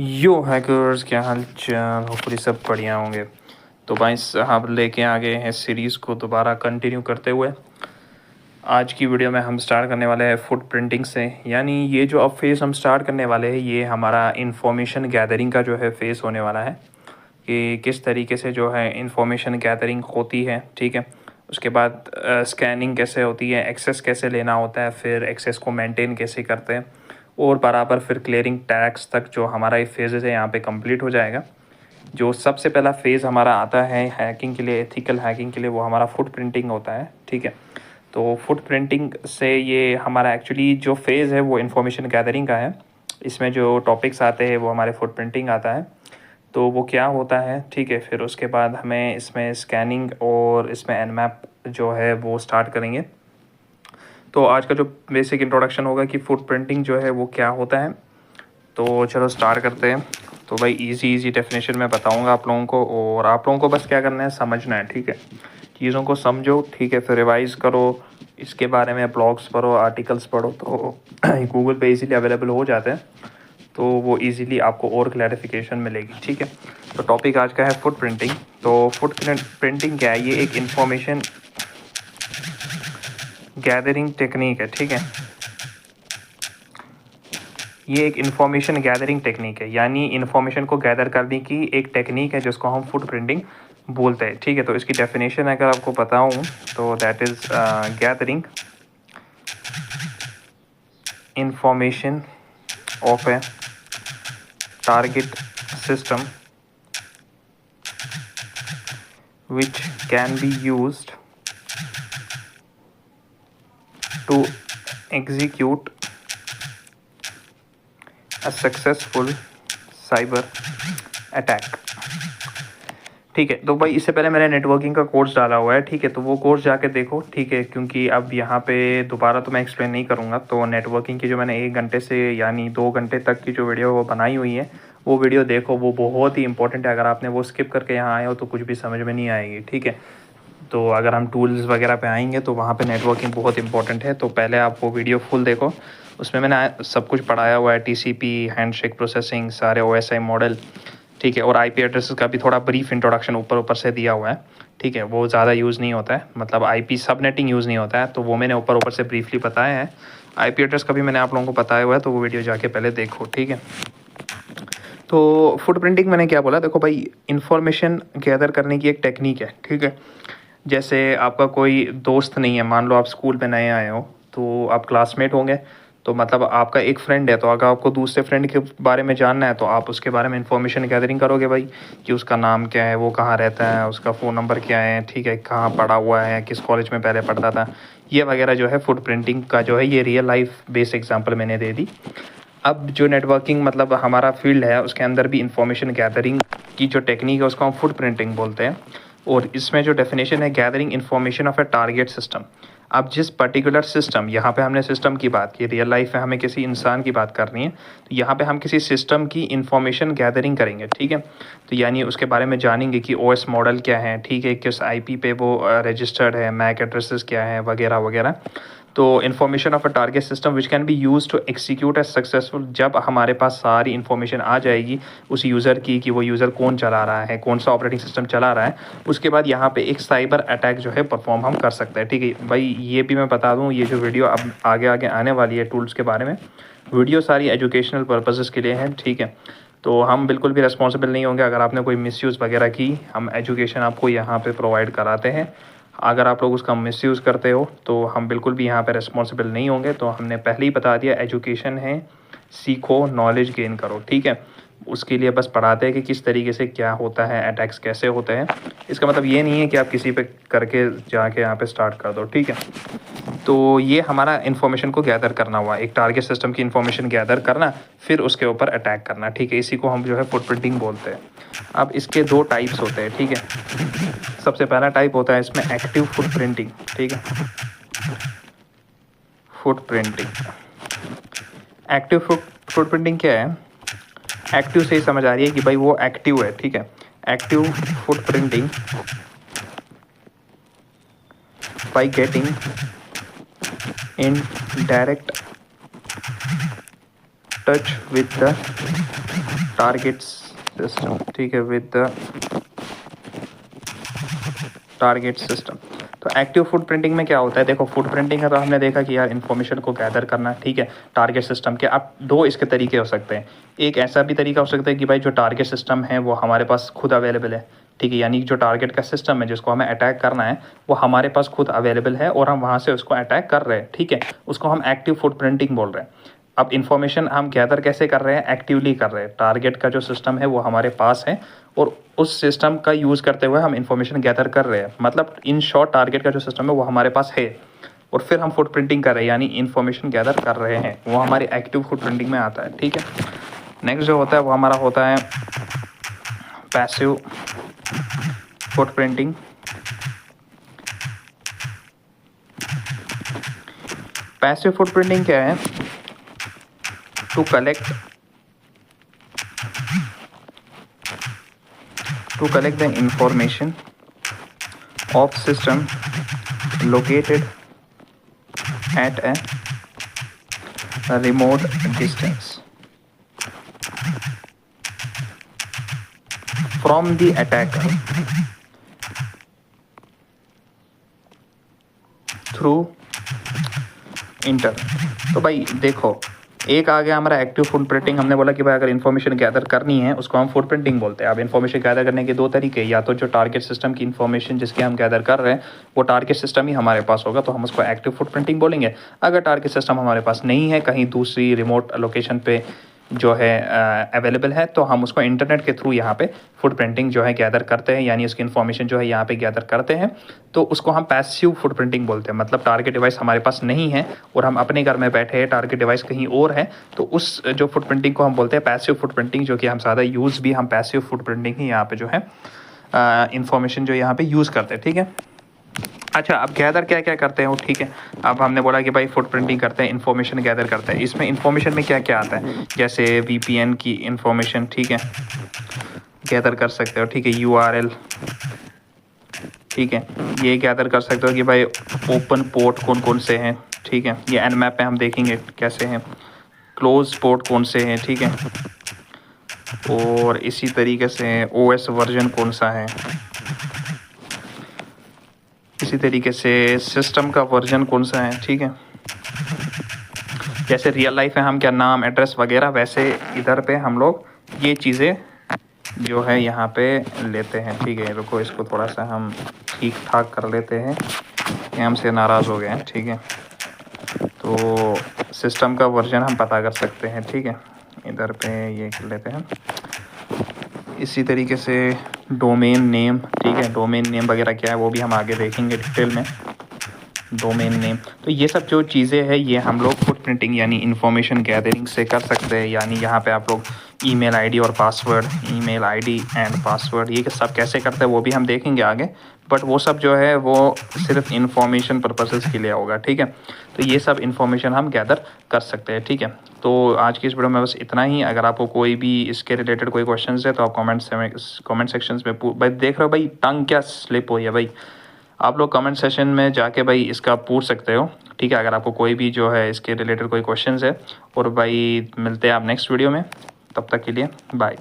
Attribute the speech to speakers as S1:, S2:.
S1: यो hackers, क्या हाल चाल। Hopefully सब बढ़िया होंगे। तो भाई साहब लेके आ गए हैं सीरीज़ को दोबारा कंटिन्यू करते हुए। आज की वीडियो में हम स्टार्ट करने वाले हैं फुट प्रिंटिंग से। यानी ये जो अब फेज़ हम स्टार्ट करने वाले हैं ये हमारा इंफॉर्मेशन गैदरिंग का जो है फेज़ होने वाला है कि किस तरीके से जो है इंफॉर्मेशन गैदरिंग होती है। ठीक है, उसके बाद स्कैनिंग कैसे होती है, एक्सेस कैसे लेना होता है, फिर एक्सेस को मेंटेन कैसे करते हैं और बराबर फिर क्लियरिंग टैक्स तक जो हमारा ये फेजेज़ है यहाँ पे कंप्लीट हो जाएगा। जो सबसे पहला फ़ेज़ हमारा आता है हैकिंग के लिए, एथिकल हैकिंग के लिए, वो हमारा फुट प्रिंटिंग होता है। ठीक है, तो फुट प्रिंटिंग से ये हमारा एक्चुअली जो फेज़ है वो इन्फॉर्मेशन गैदरिंग का है। इसमें जो टॉपिक्स आते हैं वो हमारे फुट प्रिंटिंग आता है। तो वो क्या होता है, ठीक है, फिर उसके बाद हमें इसमें स्कैनिंग और इसमें एनमैप जो है वो स्टार्ट करेंगे। तो आज का जो बेसिक इंट्रोडक्शन होगा कि फुट प्रिंटिंग जो है वो क्या होता है। तो चलो स्टार्ट करते हैं। तो भाई इजी डेफिनेशन में बताऊंगा आप लोगों को, और आप लोगों को बस क्या करना है, समझना है। ठीक है, चीज़ों को समझो, ठीक है, फिर रिवाइज़ करो, इसके बारे में ब्लॉग्स पढ़ो, आर्टिकल्स पढ़ो, तो गूगल पे इजीली अवेलेबल हो जाते हैं। तो वो इजीली आपको और क्लैरिफिकेशन मिलेगी। ठीक है, तो टॉपिक आज का है फुट प्रिंटिंग। तो फुट प्रिंटिंग क्या है, ये एक इंफॉर्मेशन गैदरिंग टेक्निक है। ठीक है, ये एक इन्फॉर्मेशन गैदरिंग टेक्निक है, यानी इन्फॉर्मेशन को गैदर करने की एक टेक्निक है जिसको हम फुट प्रिंटिंग बोलते हैं। ठीक है, तो इसकी डेफिनेशन अगर आपको बताऊं तो that is gathering information of A target system which can be used to execute a successful cyber attack। ठीक है, तो भाई इससे पहले मैंने नेटवर्किंग का कोर्स डाला हुआ है। ठीक है, तो वो कोर्स जाके देखो। ठीक है, क्योंकि अब यहाँ पे दोबारा तो मैं एक्सप्लेन नहीं करूँगा। तो नेटवर्किंग की जो मैंने 1 घंटे से यानी 2 घंटे तक की जो वीडियो वो बनाई हुई है, वो वीडियो देखो, वो बहुत ही इंपॉर्टेंट है। अगर आपने वो स्किप करके यहाँ आए हो तो कुछ भी समझ में नहीं आएगी। ठीक है, तो अगर हम टूल्स वगैरह पे आएंगे तो वहाँ पे नेटवर्किंग बहुत इंपॉर्टेंट है। तो पहले आप वो वीडियो फुल देखो, उसमें मैंने सब कुछ पढ़ाया हुआ है, टीसीपी, हैंडशेक प्रोसेसिंग, सारे ओएसआई मॉडल। ठीक है, और आईपी एड्रेसेस का भी थोड़ा ब्रीफ इंट्रोडक्शन ऊपर से दिया हुआ है। ठीक है, वो ज़्यादा यूज़ नहीं होता है, मतलब आईपी सबनेटिंग यूज़ नहीं होता है, तो वो मैंने ऊपर से ब्रीफली बताया है। आईपी एड्रेस का भी मैंने आप लोगों को बताया हुआ है, तो वो वीडियो जाके पहले देखो। ठीक है, तो फुट प्रिंटिंग मैंने क्या बोला, देखो भाई, इंफॉर्मेशन गैदर करने की एक टेक्निक है। ठीक है, जैसे आपका कोई दोस्त नहीं है, मान लो आप स्कूल में नए आए हो, तो आप क्लासमेट होंगे, तो मतलब आपका एक फ्रेंड है, तो अगर आपको दूसरे फ्रेंड के बारे में जानना है तो आप उसके बारे में इंफॉर्मेशन गैदरिंग करोगे भाई, कि उसका नाम क्या है, वो कहाँ रहता है, उसका फ़ोन नंबर क्या है, ठीक है, कहाँ पढ़ा हुआ है, किस कॉलेज में पहले पढ़ता था, ये वगैरह जो है फुट प्रिंटिंग का जो है ये रियल लाइफ बेस्ड एग्जाम्पल मैंने दे दी। अब जो नेटवर्किंग मतलब हमारा फील्ड है उसके अंदर भी इंफॉर्मेशन गैदरिंग की जो टेक्निक है उसको हम फुट प्रिंटिंग बोलते हैं। और इसमें जो डेफिनेशन है, gathering information of A target system. अब जिस पर्टिकुलर सिस्टम, यहाँ पे हमने सिस्टम की बात की, रियल लाइफ में हमें किसी इंसान की बात करनी है, तो यहाँ पे हम किसी सिस्टम की इन्फॉर्मेशन गैदरिंग करेंगे। ठीक है, तो यानी उसके बारे में जानेंगे कि ओएस मॉडल क्या है, ठीक है, किस आईपी पे वो रजिस्टर्ड है, मैक एड्रेसेस क्या है, वगैरह वगैरह। तो information of a target system which can be use to execute a successful, जब हमारे पास सारी इन्फॉर्मेशन आ जाएगी उस यूज़र की, कि वो यूज़र कौन चला रहा है, कौन सा ऑपरेटिंग सिस्टम चला रहा है, उसके बाद यहाँ पे एक साइबर अटैक जो है परफॉर्म हम कर सकते हैं। ठीक है भाई, ये भी मैं बता दूँ, ये जो वीडियो अब आगे आगे आने वाली है टूल्स के बारे में, वीडियो सारी एजुकेशनल पर्पसेस के लिए हैं। ठीक है, तो हम बिल्कुल भी रिस्पॉन्सिबल नहीं होंगे अगर आपने कोई मिसयूज़ वगैरह की। हम एजुकेशन आपको यहाँ पे प्रोवाइड कराते हैं, अगर आप लोग उसका मिसयूज़ करते हो तो हम बिल्कुल भी यहाँ पे रिस्पॉन्सिबल नहीं होंगे। तो हमने पहले ही बता दिया, एजुकेशन है, सीखो, नॉलेज गेन करो। ठीक है, उसके लिए बस पढ़ाते हैं कि किस तरीके से क्या होता है, अटैक्स कैसे होते हैं। इसका मतलब ये नहीं है कि आप किसी पे करके जाके यहाँ पे स्टार्ट कर दो। ठीक है, तो ये हमारा इन्फॉर्मेशन को गैदर करना हुआ, एक टारगेट सिस्टम की इन्फॉर्मेशन गैदर करना, फिर उसके ऊपर अटैक करना। ठीक है, इसी को हम जो है फुट प्रिंटिंग बोलते हैं। अब इसके 2 टाइप्स होते हैं। ठीक है, सबसे पहला टाइप होता है इसमें एक्टिव फुट प्रिंटिंग। ठीक है, foot printing, active foot printing क्या है, एक्टिव से ही समझ आ रही है कि भाई वो एक्टिव है। ठीक है, active foot printing by getting in direct touch with the target system, ठीक है, विद द टारगेट सिस्टम। तो एक्टिव फुट प्रिंटिंग में क्या होता है, देखो फुट प्रिंटिंग है तो हमने देखा कि यार इन्फॉर्मेशन को गैदर करना, ठीक है, टारगेट सिस्टम के। अब दो इसके तरीके हो सकते हैं। एक ऐसा भी तरीका हो सकता है कि भाई जो टारगेट सिस्टम है वो हमारे पास खुद अवेलेबल है, ठीक है, यानी जो टारगेट का सिस्टम है जिसको हमें अटैक करना है वो हमारे पास खुद अवेलेबल है और हम वहाँ से उसको अटैक कर रहे हैं, ठीक है, उसको हम एक्टिव फुट प्रिंटिंग बोल रहे हैं। अब इन्फॉर्मेशन हम गैदर कैसे कर रहे हैं, एक्टिवली कर रहे हैं। टारगेट का जो सिस्टम है वो हमारे पास है और उस सिस्टम का यूज़ करते हुए हम इन्फॉर्मेशन गैदर कर रहे हैं। मतलब इन शॉर्ट टारगेट का जो सिस्टम है वो हमारे पास है और फिर हम फुट प्रिंटिंग कर रहे हैं, यानी इन्फॉर्मेशन गैदर कर रहे हैं, वो हमारे एक्टिव फुट प्रिंटिंग में आता है, ठीक है। नेक्स्ट जो होता है वो हमारा होता है passive foot printing. Passive foot printing क्या है, to collect the information of system located at a remote distance from the attacker through internet. तो भाई देखो, एक आ गया हमारा एक्टिव फुट प्रिंटिंग। हमने बोला कि भाई अगर इन्फॉर्मेशन गैदर करनी है उसको हम फुट प्रिंटिंग बोलते हैं। अब इन्फॉर्मेशन गैदर करने के दो तरीके, या तो जो टारगेट सिस्टम की इन्फॉर्मेशन जिसकी हम गैदर कर रहे हैं वो टारगेट सिस्टम ही हमारे पास होगा तो हम उसको एक्टिव फुट प्रिंटिंग बोलेंगे। अगर टारगेट सिस्टम हमारे पास नहीं है, कहीं दूसरी रिमोट लोकेशन पे जो है अवेलेबल है, तो हम उसको इंटरनेट के थ्रू यहाँ पे फुट प्रिंटिंग जो है गैदर करते हैं, यानी उसकी इन्फॉर्मेशन जो है यहाँ पे गैदर करते हैं। तो उसको हम पैसिव फुट प्रिंटिंग बोलते हैं। मतलब टारगेट डिवाइस हमारे पास नहीं है और हम अपने घर में बैठे हैं, टारगेट डिवाइस कहीं और है, तो उस जो फुट प्रिंटिंग को हम बोलते हैं पैसिव फुट प्रिंटिंग, जो कि हम ज़्यादा यूज़ भी हम पैसिव फुट प्रिंटिंग ही यहाँ पे जो है इन्फॉर्मेशन जो यहाँ पे यूज़ करते हैं, ठीक है। अच्छा, अब गैदर क्या क्या करते हैं वो, ठीक है। अब हमने बोला कि भाई फुट प्रिंटिंग करते हैं, इन्फॉर्मेशन गैदर करते हैं। इसमें इन्फॉर्मेशन में क्या क्या आता है, जैसे VPN की इन्फॉर्मेशन, ठीक है, गैदर कर सकते हो, ठीक है। URL, ठीक है, ये गैदर कर सकते हो कि भाई ओपन पोर्ट कौन कौन से हैं, ठीक है, ये Nmap पे हम देखेंगे कैसे हैं। क्लोज पोर्ट कौन से हैं, ठीक है, और इसी तरीके से OS वर्जन कौन सा है, इसी तरीके से सिस्टम का वर्जन कौन सा है, ठीक है। जैसे रियल लाइफ में हम क्या नाम, एड्रेस वगैरह, वैसे इधर पे हम लोग ये चीज़ें जो है यहाँ पे लेते हैं, ठीक है। रुको, इसको थोड़ा सा हम ठीक ठाक कर लेते हैं, ये हमसे नाराज़ हो गए हैं, ठीक है। तो सिस्टम का वर्जन हम पता कर सकते हैं, ठीक है, इधर पे ये कर लेते हैं। इसी तरीके से डोमेन नेम, ठीक है, डोमेन नेम वगैरह क्या है वो भी हम आगे देखेंगे डिटेल में, डोमेन नेम। तो ये सब जो चीज़ें हैं ये हम लोग फुट प्रिंटिंग यानी इन्फॉर्मेशन गैदरिंग से कर सकते हैं। यानी यहाँ पे आप लोग ईमेल आईडी और password, email ID and password, ये सब कैसे करते हैं वो भी हम देखेंगे आगे, बट वो सब जो है वो सिर्फ इन्फॉर्मेशन पर्पसेस के लिए होगा, ठीक है। तो ये सब इन्फॉर्मेशन हम गैदर कर सकते हैं, ठीक है। तो आज की इस वीडियो में बस इतना ही। अगर आपको कोई भी इसके रिलेटेड कोई क्वेश्चन है तो आप कमेंट सेक्शन में भाई देख रहे हो, भाई टंग क्या स्लिप हुई है भाई, आप लोग कमेंट सेशन में जाके भाई इसका पूछ सकते हो, ठीक है, अगर आपको कोई भी जो है इसके रिलेटेड कोई क्वेश्चंस है। और भाई मिलते हैं आप नेक्स्ट वीडियो में, तब तक के लिए बाय।